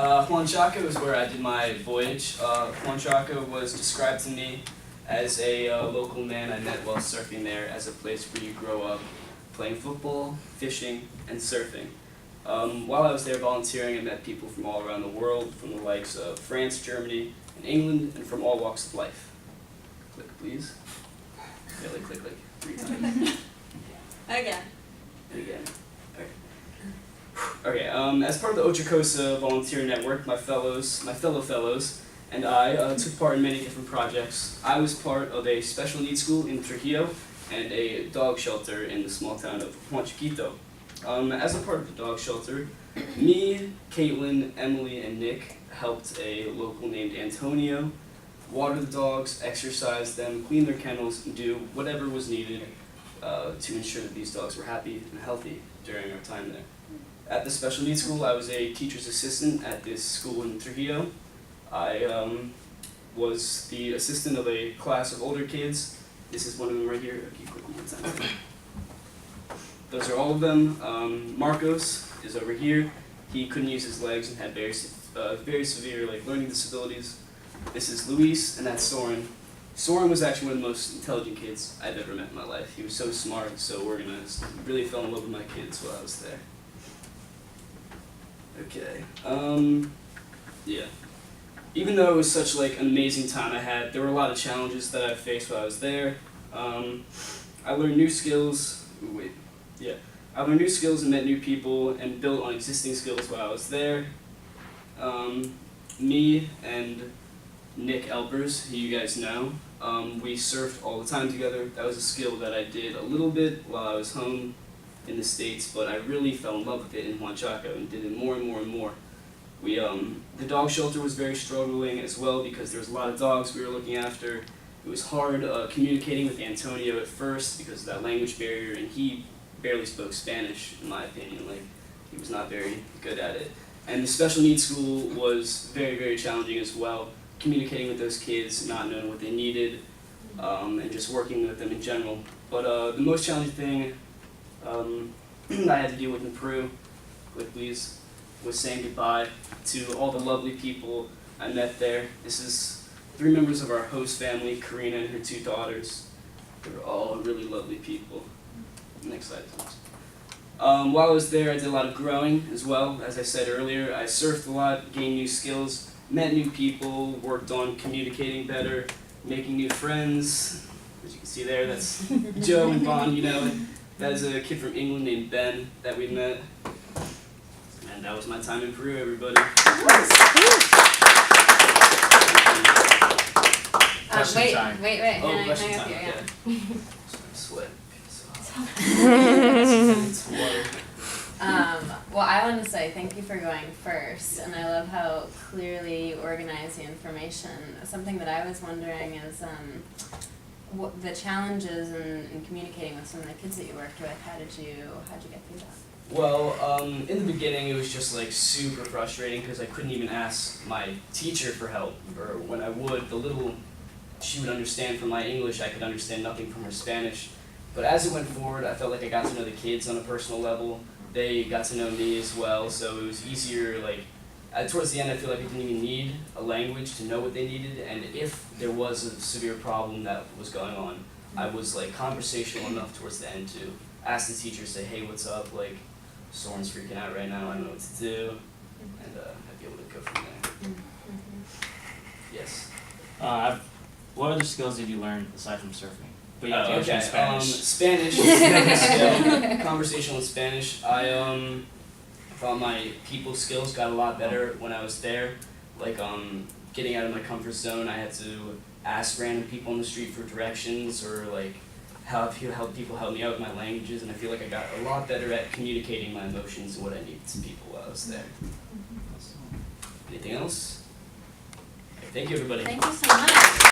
Juan Chaco is where I did my voyage. Juan Chaco was described to me as a local man I met while surfing there as a place where you grow up playing football, fishing, and surfing. While I was there volunteering, I met people from all around the world, from the likes of France, Germany, and England, and from all walks of life. Click, please. Really, click like 3 times. Again. And again. Okay, as part of the Otra Cosa volunteer network, my fellow fellows, and I took part in many different projects. I was part of a special needs school in Trujillo and a dog shelter in the small town of Juan Chiquito. As a part of the dog shelter, me, Caitlin, Emily, and Nick helped a local named Antonio water the dogs, exercise them, clean their kennels, and do whatever was needed to ensure that these dogs were happy and healthy during our time there. At the special needs school, I was a teacher's assistant at this school in Trujillo. I was the assistant of a class of older kids. This is one of them right here. Okay, quick one more time. Those are all of them. Marcos is over here. He couldn't use his legs and had very severe learning disabilities. This is Luis, and that's Soren. Soren was actually one of the most intelligent kids I've ever met in my life. He was so smart, so organized. Really fell in love with my kids while I was there. Okay. Yeah. Even though it was such an amazing time I had, there were a lot of challenges that I faced while I was there. I learned new skills. I learned new skills and met new people and built on existing skills while I was there. Me and Nick Elpers, who you guys know, we surfed all the time together. That was a skill that I did a little bit while I was home in the States, but I really fell in love with it in Juan Chaco and did it more and more and more. The dog shelter was very struggling as well because there was a lot of dogs we were looking after. It was hard communicating with Antonio at first because of that language barrier, and he barely spoke Spanish, in my opinion. He was not very good at it. And the special needs school was very, very challenging as well, communicating with those kids, not knowing what they needed, and just working with them in general. But the most challenging thing I had to deal with in Peru, quick please, was saying goodbye to all the lovely people I met there. This is 3 members of our host family, Karina and her 2 daughters. They were all really lovely people. Next slide, please. While I was there, I did a lot of growing as well. As I said earlier, I surfed a lot, gained new skills, met new people, worked on communicating better, making new friends. As you can see there, that's Joe and Vaughn, you know. That is a kid from England named Ben that we met. And that was my time in Peru, everybody. Wait. Oh, question hang time, up here, okay. Sweat. Well, I want to say thank you for going first, and I love how clearly you organize the information. Something that I was wondering is what the challenges in communicating with some of the kids that you worked with. How'd you get through that? Well, in the beginning it was just super frustrating because I couldn't even ask my teacher for help, or when I would, she would understand from my English, I could understand nothing from her Spanish. But as it went forward, I felt like I got to know the kids on a personal level. They got to know me as well, so it was easier. Towards the end, I feel like I didn't even need a language to know what they needed, and if there was a severe problem that was going on, I was conversational enough towards the end to ask the teacher, say, hey, what's up? Soren's freaking out right now, I don't know what to do, and I'd be able to go from there. Yes? What other skills did you learn aside from surfing? But you have to answer in Spanish. Spanish is another skill. Conversational in Spanish. I thought my people skills got a lot better when I was there. Getting out of my comfort zone, I had to ask random people on the street for directions, or have people help me out with my languages, and I feel like I got a lot better at communicating my emotions and what I needed to people while I was there. Anything else? Thank you, everybody. Thank you so much.